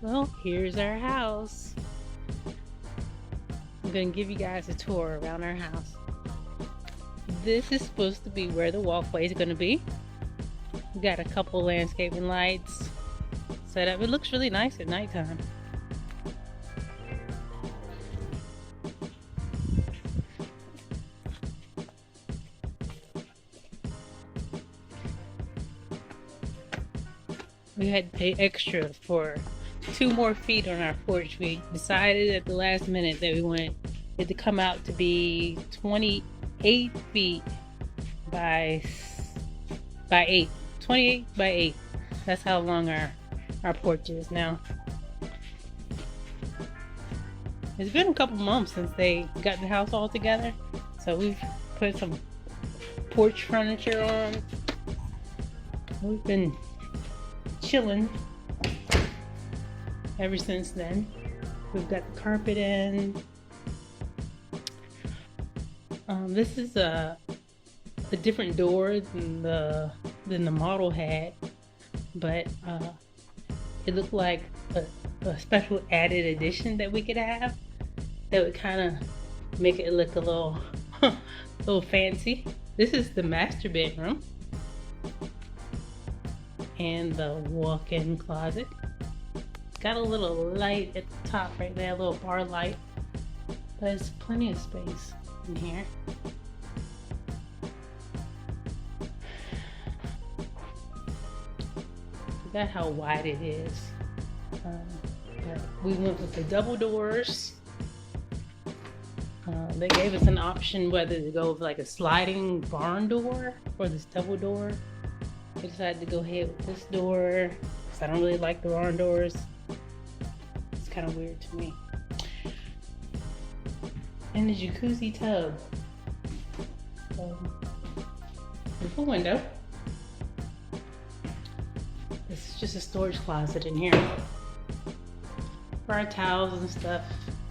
Well, here's our house. I'm gonna give you guys a tour around our house. This is supposed to be where the walkway is gonna be. We got a couple landscaping lights set up. It looks really nice at nighttime. We had to pay extra for 2 more feet on our porch. We decided at the last minute that we wanted it to come out to be 28 feet by 8. 28 by 8. That's how long our porch is now. It's been a couple months since they got the house all together, so we've put some porch furniture on. We've been chilling ever since then. We've got the carpet in. This is a different door than the model had, but it looked like a special added addition that we could have that would kind of make it look a little fancy. This is the master bedroom and the walk-in closet. It's got a little light at the top right there, a little bar light, but there's plenty of space in here. Forgot how wide it is, but we went with the double doors. They gave us an option whether to go with like a sliding barn door or this double door. We decided to go ahead with this door because I don't really like the barn doors. It's kind of weird to me. And the jacuzzi tub. There's a window. This is just a storage closet in here for our towels and stuff.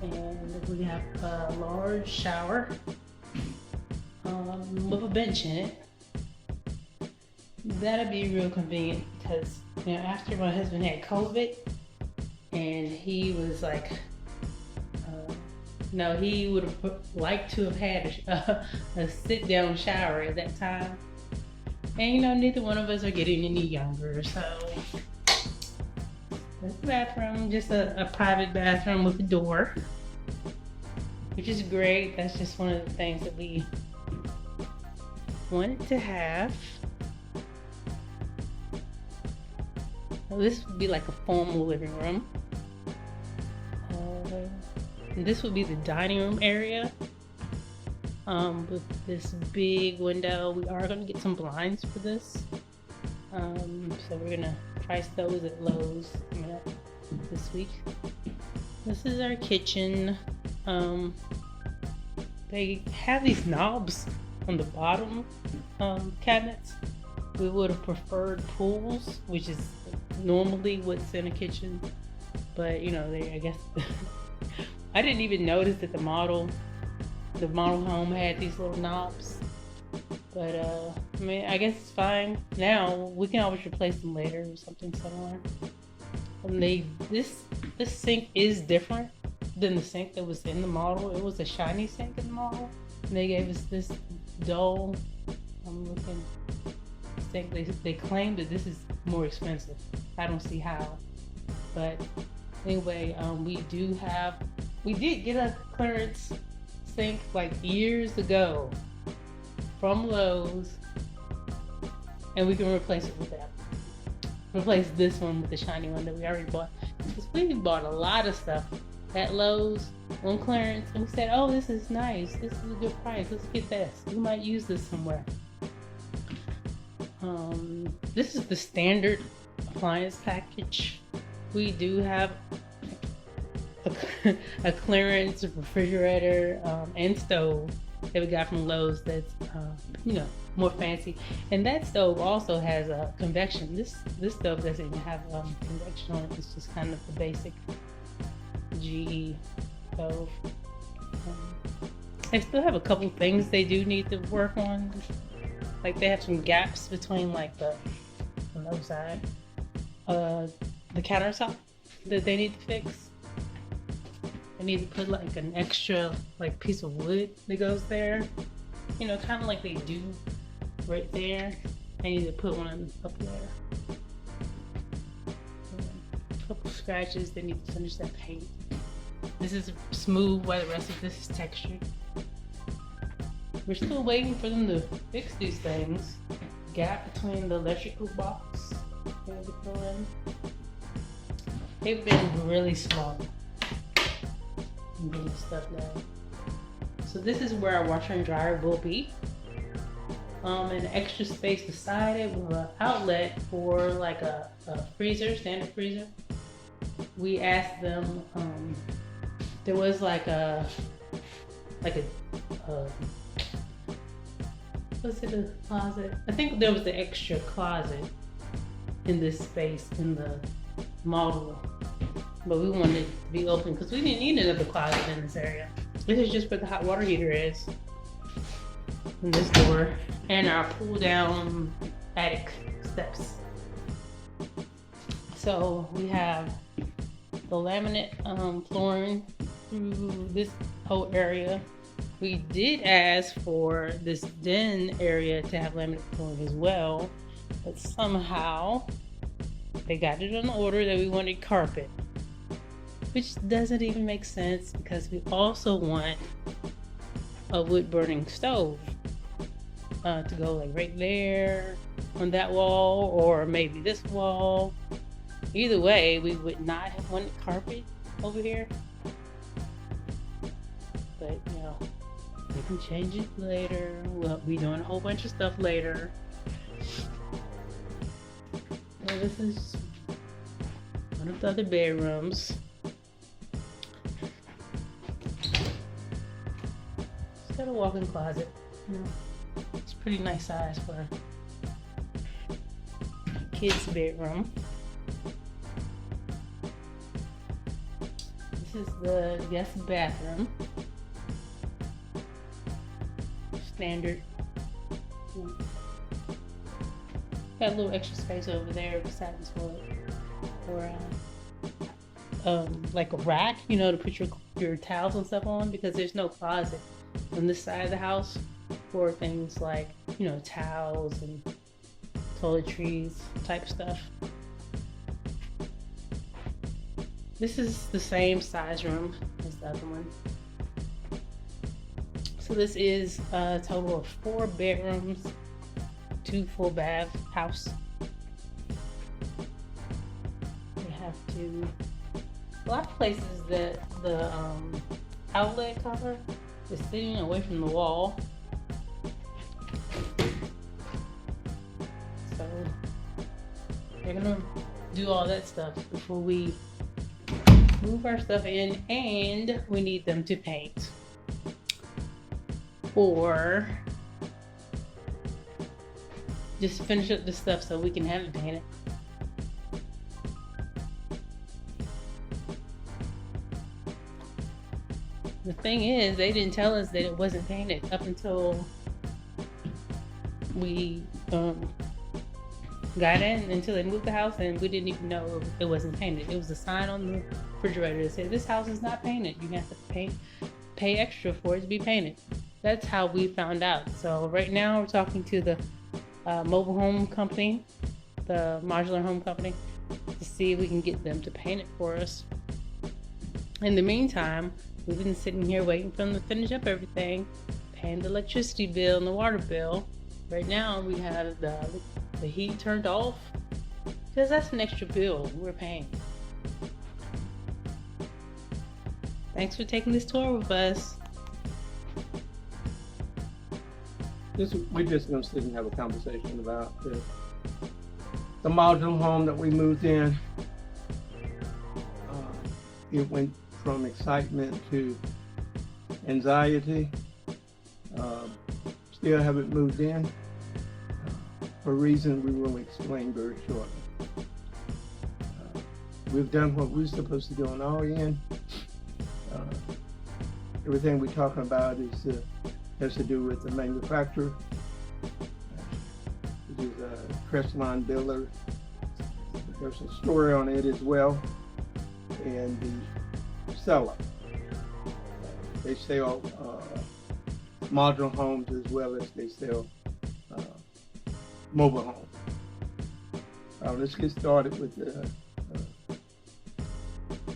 And we have a large shower with a bench in it. That'd be real convenient because, after my husband had COVID and he was like, he would have liked to have had a sit-down shower at that time. And neither one of us are getting any younger, so that's the bathroom, just a private bathroom with a door, which is great. That's just one of the things that we wanted to have. So this would be like a formal living room. And this would be the dining room area. With this big window. We are going to get some blinds for this. So we're going to price those at Lowe's this week. This is our kitchen. They have these knobs on the bottom cabinets. We would have preferred pulls, which is normally what's in a kitchen. But I guess I didn't even notice that the model home had these little knobs, but I guess it's fine. Now we can always replace them later or something similar. And this sink is different than the sink that was in the model. It was a shiny sink in the model, and they gave us this dull looking sink. They claim that this is more expensive. I don't see how, but anyway, we did get a clearance sink like years ago from Lowe's, and we can replace it with that. Replace this one with the shiny one that we already bought, because we bought a lot of stuff at Lowe's on clearance, and we said, oh, this is nice, this is a good price, let's get this, we might use this somewhere. This is the standard appliance package. We do have a clearance refrigerator and stove that we got from Lowe's that's more fancy, and that stove also has a convection. This stove doesn't even have convection on it. It's just kind of the basic GE stove. They still have a couple things they do need to work on, like they have some gaps between like the other side, the countertop that they need to fix. They need to put like an extra like piece of wood that goes there. You know, kind of like they do right there. They need to put one up there. A couple scratches. They need to finish that paint. This is smooth while the rest of this is textured. We're still waiting for them to fix these things. Gap between the electrical box and the in. They've been really slow in getting stuff done. So this is where our washer and dryer will be. An extra space beside it with an outlet for like a freezer, standard freezer. We asked them, there was like a was it a closet? I think there was an extra closet in this space in the Modular, but we wanted it to be open because we didn't need another closet in this area. This is just where the hot water heater is, in this door, and our pull down attic steps. So we have the laminate flooring through this whole area. We did ask for this den area to have laminate flooring as well, but somehow they got it on order that we wanted carpet, which doesn't even make sense because we also want a wood burning stove to go like right there on that wall, or maybe this wall. Either way, we would not have wanted carpet over here, but you know, we can change it later. We'll be doing a whole bunch of stuff later. So this is one of the other bedrooms. It's got a walk-in closet. You know, it's a pretty nice size for a kid's bedroom. This is the guest bathroom. Standard. Got a little extra space over there beside this wood for like a rack, you know, to put your towels and stuff on, because there's no closet on this side of the house for things like, you know, towels and toiletries type stuff. This is the same size room as the other one. So this is a total of 4 bedrooms, 2 full bath house. We have a lot of places that the outlet cover is sitting away from the wall. So they're gonna do all that stuff before we move our stuff in, and we need them to paint. Or just finish up the stuff so we can have it painted. The thing is, they didn't tell us that it wasn't painted up until we got in, until they moved the house, and we didn't even know it wasn't painted. It was a sign on the refrigerator that said, "This house is not painted. You have to pay extra for it to be painted." That's how we found out. So right now we're talking to the mobile home company, the modular home company, to see if we can get them to paint it for us. In the meantime, we've been sitting here waiting for them to finish up everything, paying the electricity bill and the water bill. Right now we have the heat turned off, because that's an extra bill we're paying. Thanks for taking this tour with us. We're just going to sit and have a conversation about the modular home that we moved in. It went from excitement to anxiety. Still haven't moved in for a reason we will explain very shortly. We've done what we're supposed to do on our end. Everything we're talking about has to do with the manufacturer, which is a Crestline builder. There's a story on it as well. and the seller. They sell modular homes as well as they sell mobile homes. Let's get started with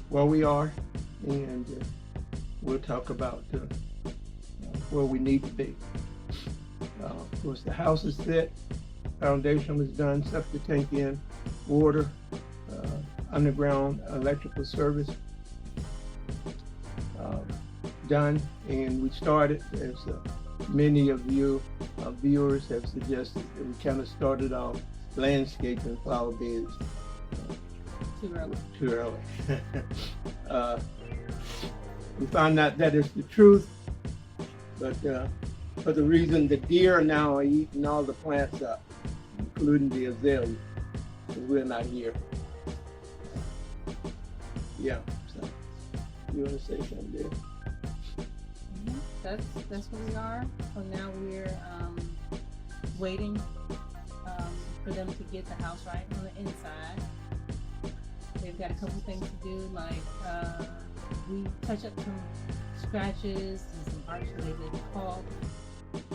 where we are, and we'll talk about where we need to be. Of course, the house is set, foundation was done, septic tank in, water, underground electrical service done, and we started, as many of you viewers have suggested, that we kind of started off landscaping flower beds too early. We found out that is the truth, but for the reason the deer now are eating all the plants up, including the azalea, because we're not here. Yeah, so you want to say something there? That's where we are. So now we're waiting for them to get the house right on the inside. They've got a couple things to do, like we touch up some scratches and some arch that they didn't call.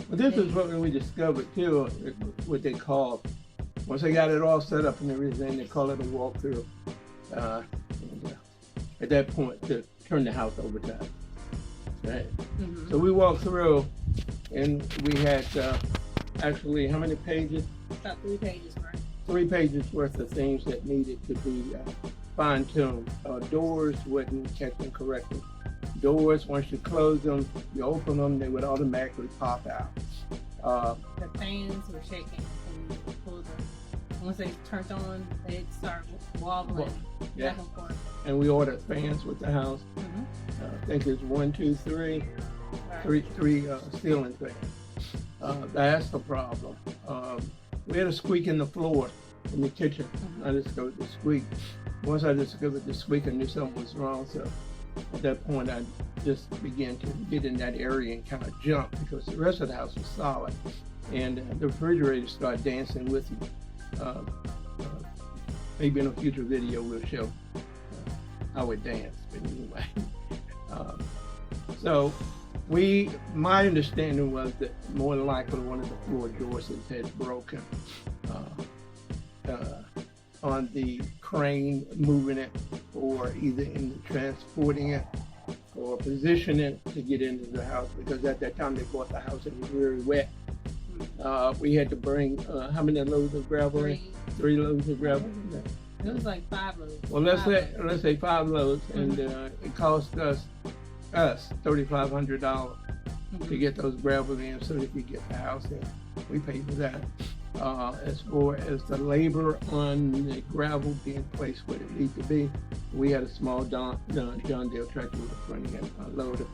Well, this is what we discovered too, what they call, once they got it all set up and everything, they call it a walkthrough. At that point, to turn the house over to us. Right. Mm-hmm. So we walked through, and we had actually how many pages? About 3 pages, right? 3 pages worth of things that needed to be fine-tuned. Doors wasn't catching correctly. Doors, once you close them, you open them, they would automatically pop out. The fans were shaking when you pulled them. Once they turned on, they'd start wobbling back and forth. And we ordered fans with the house. Mm-hmm. I think it's 1, 2, 3, Right. three ceiling fans. That's the problem. We had a squeak in the floor in the kitchen. Mm-hmm. I discovered the squeak. Once I discovered the squeak, I knew something was wrong. So at that point, I just began to get in that area and kind of jump, because the rest of the house was solid. And the refrigerator started dancing with me. Maybe in a future video we'll show how it danced. But anyway, so my understanding was that more than likely one of the floor joists had broken on the crane moving it, or either in transporting it or positioning it to get into the house, because at that time they bought the house, it was very wet. We had to bring how many loads of gravel? 3. 3 loads of gravel. It was like 5 loads. Well, let's say 5 loads, and it cost us $3,500 to get those gravel in, so that we get the house in. We paid for that. As far as the labor on the gravel being placed where it needs to be, we had a small John Deere tractor with a front end loader.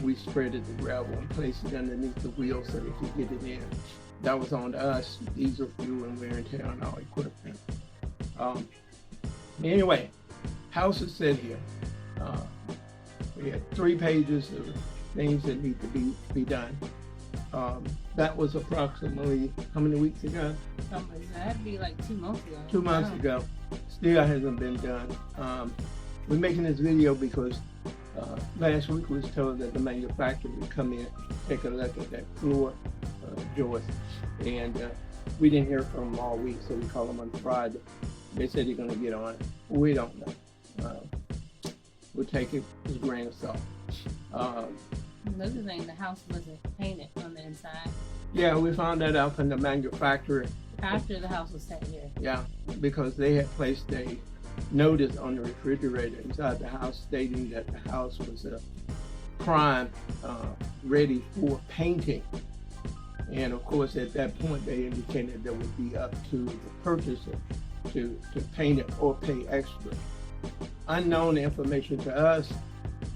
We spreaded the gravel and placed it underneath the wheel so they could get it in. That was on us, diesel fuel and wear and tear on our equipment. Anyway, house is set here. We had 3 pages of things that need to be done. That was approximately how many weeks ago? That had to be like 2 months ago. 2 months ago. Still hasn't been done. We're making this video because last week we was told that the manufacturer would come in, take a look at that floor joist, and we didn't hear from them all week, so we called them on Friday. They said they're going to get on it. We don't know. We'll take it as a grain of salt. Another thing, the house wasn't painted on the inside. Yeah, we found that out from the manufacturer. After the house was set here. Yeah, because they had placed a notice on the refrigerator inside the house stating that the house was prime, ready for painting. And of course, at that point, they indicated that it would be up to the purchaser to paint it or pay extra. Unknown information to us,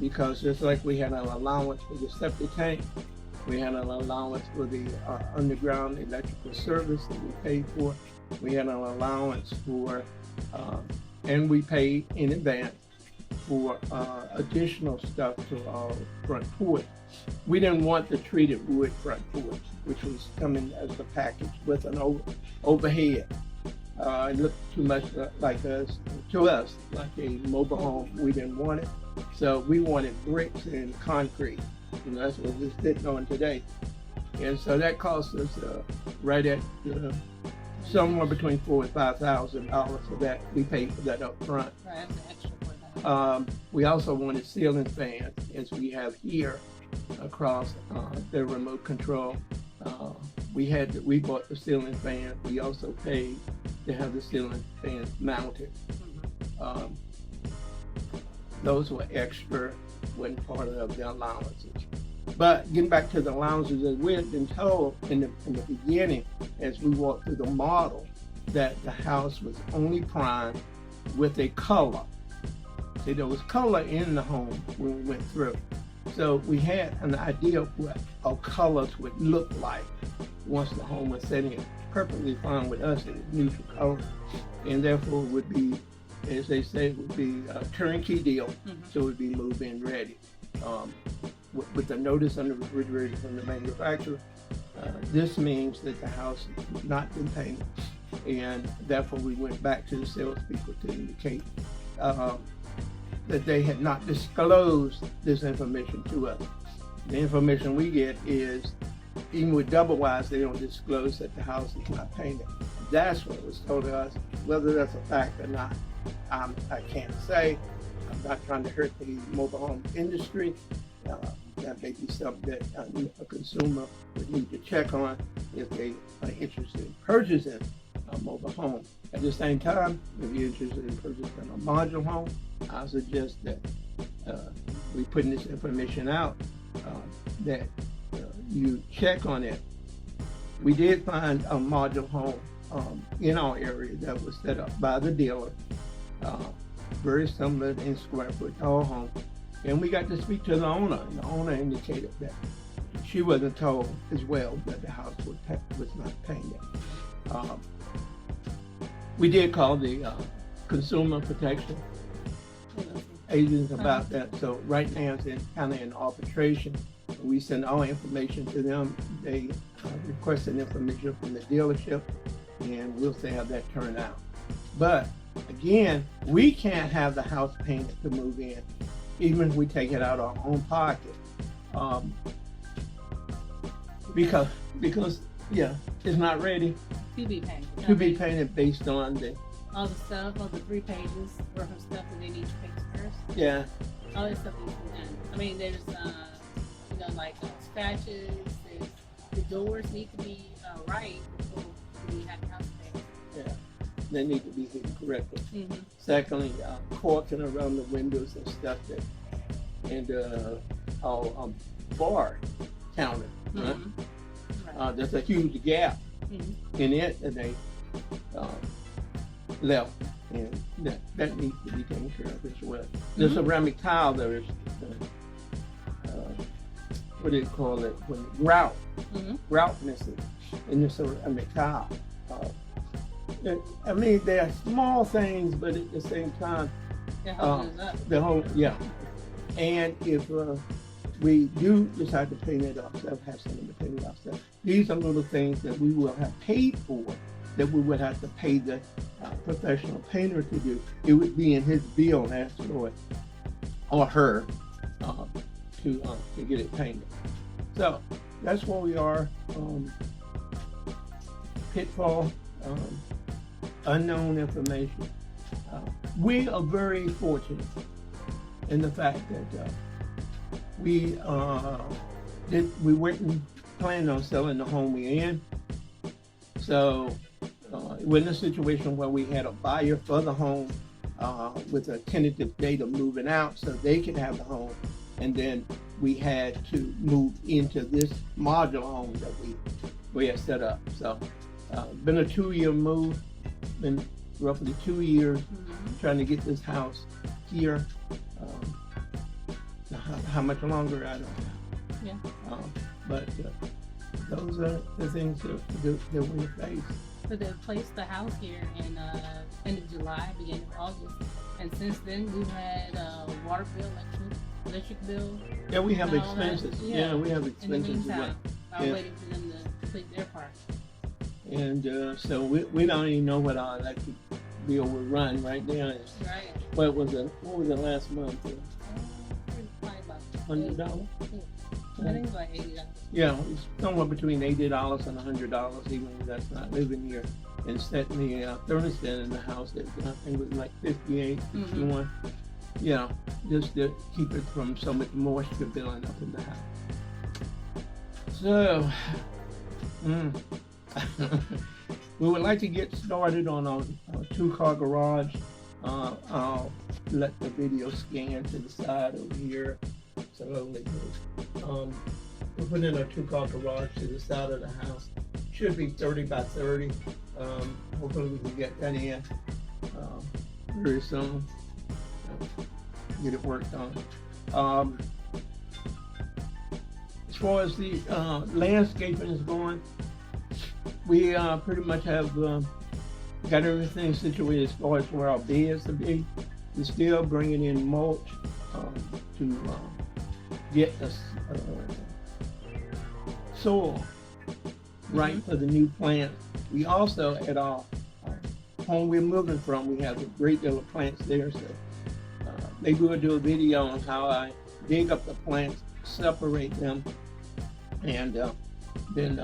because just like we had an allowance for the septic tank, we had an allowance for the underground electrical service that we paid for. We had an allowance for, and we paid in advance for additional stuff to our front porch. We didn't want the treated wood front porch, which was coming as a package with an overhead. It looked too much like to us, like a mobile home. We didn't want it. So we wanted bricks and concrete. And that's what we're sitting on today. And so that cost us right at somewhere between $4,000 and $5,000 for that. We paid for that up front. Right, that's the extra for that. We also wanted ceiling fans, as we have here across the remote control. We bought the ceiling fan. We also paid to have the ceiling fan mounted. Those were extra, wasn't part of the allowances. But getting back to the allowances, as we had been told in the beginning, as we walked through the model, that the house was only primed with a color. See, there was color in the home when we went through. So we had an idea of what our colors would look like once the home was set in. Perfectly fine with us, it was neutral color, and therefore would be, as they say, it would be a turnkey deal, so it would be move-in ready. With the notice on the refrigerator from the manufacturer, this means that the house has not been painted, and therefore we went back to the salespeople to indicate that they had not disclosed this information to us. The information we get is, even with double wides, they don't disclose that the house is not painted. That's what was told to us. Whether that's a fact or not, I can't say. I'm not trying to hurt the mobile home industry. That may be something that a consumer would need to check on if they are interested in purchasing a mobile home. At the same time, if you're interested in purchasing a modular home, I suggest that we putting this information out, that you check on it. We did find a modular home in our area that was set up by the dealer, very similar in square foot to our home. And we got to speak to the owner, and the owner indicated that she wasn't told as well that the house was not painted. We did call the consumer protection agents about that. So right now it's kind of in arbitration. We send all information to them. They requested information from the dealership, and we'll see how that turned out. But again, we can't have the house painted to move in, even if we take it out of our own pocket, because it's not ready To be painted. to be painted based on all the stuff, all the 3 pages worth of stuff that they need to fix first. yeah. All that stuff needs to be done. I mean, there's like scratches. The doors need to be right before we have the house painted. They need to be hidden correctly. Mm-hmm. Secondly, corking around the windows and stuff and our bar counter. Mm-hmm. Right. There's a huge gap in it that they left, and that needs to be taken care of as well. The ceramic tile there is, what do you call it? When grout missing in the ceramic tile. I mean, they're small things, but at the same time, the whole, and if we do decide to paint it ourselves, have someone to paint it ourselves, these are little things that we will have paid for, that we would have to pay the professional painter to do. It would be in his bill as for it, or her, to get it painted. So that's where we are. Pitfall. Unknown information. We are very fortunate in the fact that we weren't planning on selling the home we're in. So it wasn't a situation where we had a buyer for the home with a tentative date of moving out so they could have the home, and then we had to move into this modular home that we had set up. So been a 2-year move. Been roughly 2 years trying to get this house here. How much longer, I don't know. Yeah. But those are the things that we face. So they placed the house here in end of July, beginning of August, and since then we've had water bill, electric bill. Yeah, we have and all that. expenses. Yeah, we have In the expenses as well. meantime, I'm waiting for them to complete their part. And so we don't even know what our electric bill will run right now. Right. What was it last month? Probably about $100? I think it's like $80. Yeah, it's somewhere between $80 and $100, even if that's not living here. And setting the thermostat in the house, that I think was like 58, 61. Yeah, just to keep it from so much moisture building up in the house. So, we would like to get started on our two-car garage. I'll let the video scan to the side over here. Slowly. We're putting a two-car garage to the side of the house. Should be 30 by 30. Hopefully we can get that in very soon. Get it worked on. As far as the landscaping is going, we pretty much have got everything situated as far as where our beds will be. We're still bringing in mulch to get the soil right for the new plant. We also, at our home we're moving from, we have a great deal of plants there. So maybe we'll do a video on how I dig up the plants, separate them, and then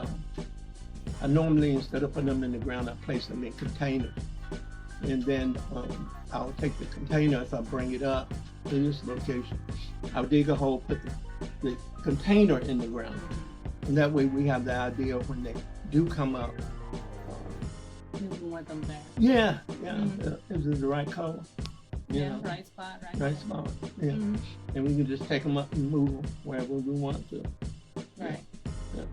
I normally, instead of putting them in the ground, I place them in containers. And then I'll take the container, if I bring it up to this location, I'll dig a hole, put the container in the ground. And that way we have the idea of when they do come up. You want them there. Yeah. Is it the right color? Yeah, right spot, right spot. Yeah. And we can just take them up and move them wherever we want to. Right. Yeah.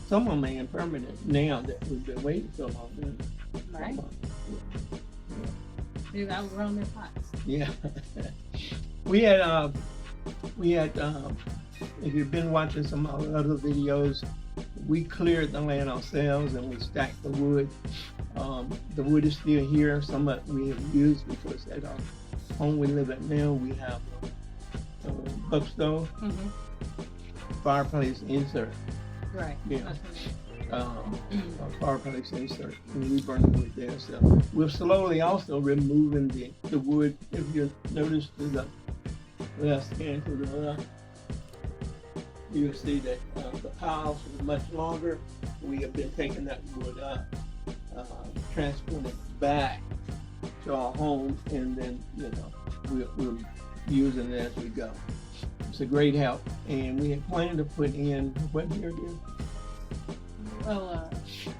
Some of them are impermanent now that we've been waiting so long. Right. They've outgrown their pots. Yeah. we had if you've been watching some of our other videos, we cleared the land ourselves and we stacked the wood. The wood is still here. Some of it we have used because at our home we live at now, we have a buck stove, fireplace insert. Right. Yeah. A fireplace insert, and we burn the wood there. So we're slowly also removing the wood. If you notice to the left and to the left, you'll see that the piles are much longer. We have been taking that wood up, transporting it back to our home, and then we're using it as we go. It's a great help, and we had planned to put in what here, dear? Well,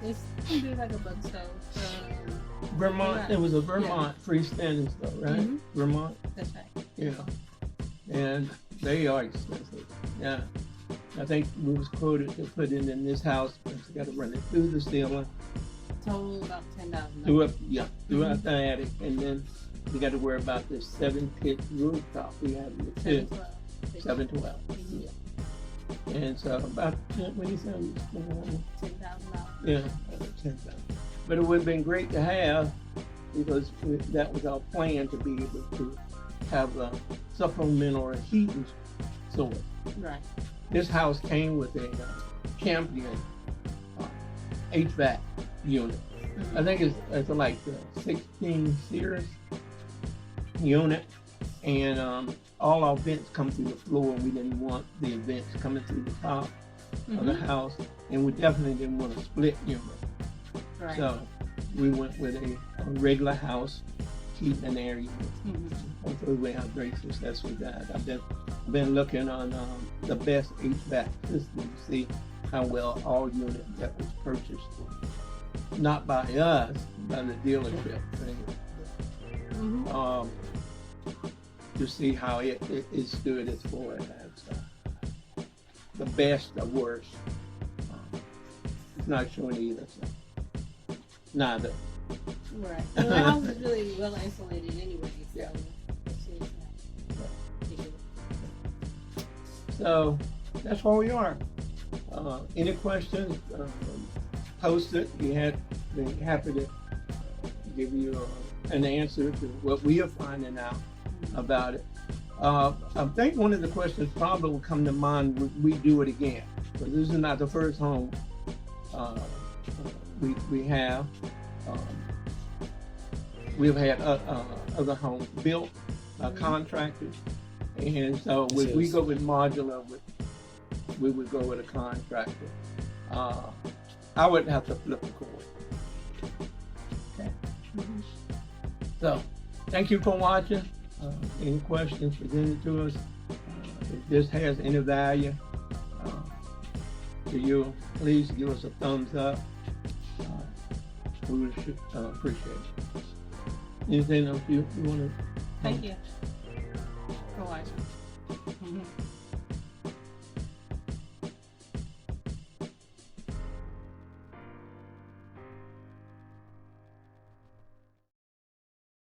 it's gonna be like a buck stove. Vermont. It was a Vermont freestanding stove, right? Vermont. That's right. Yeah, and they are expensive. Yeah, I think we was quoted to put it in this house, but you got to run it through the ceiling, Total about $10,000. Throughout the attic, and then we got to worry about this 7-pit rooftop we have in the pit. 712. Yeah. And so about what you said, $10,000. yeah, 10,000. But it would have been great to have, because that was our plan, to be able to have a supplemental heating source. Right. This house came with a Champion HVAC unit. I think it's like the 16 series unit, and all our vents come through the floor, and we didn't want the vents coming through the top of the house, and we definitely didn't want a split unit. Right. So we went with a regular house heating and air unit. Hopefully we have great success with that. I've been looking on the best HVAC system to see how well our unit that was purchased, not by us, by the dealership, to see how it stood as far as the best or worst. It's not showing either, so neither. Right. Well, the house is really well insulated anyway, so Yeah. it's So that's where we are. Any questions? Post it. Be happy to give you an answer to what we are finding out about it. I think one of the questions probably will come to mind: would we do it again? Because this is not the first home we have. We've had other homes built by contractors, and so if we go with modular, we would go with a contractor. I would have to flip the coin. Okay. So, thank you for watching. Any questions presented to us? If this has any value to you, please give us a thumbs up. We would appreciate it. Anything else you want to? Thank you.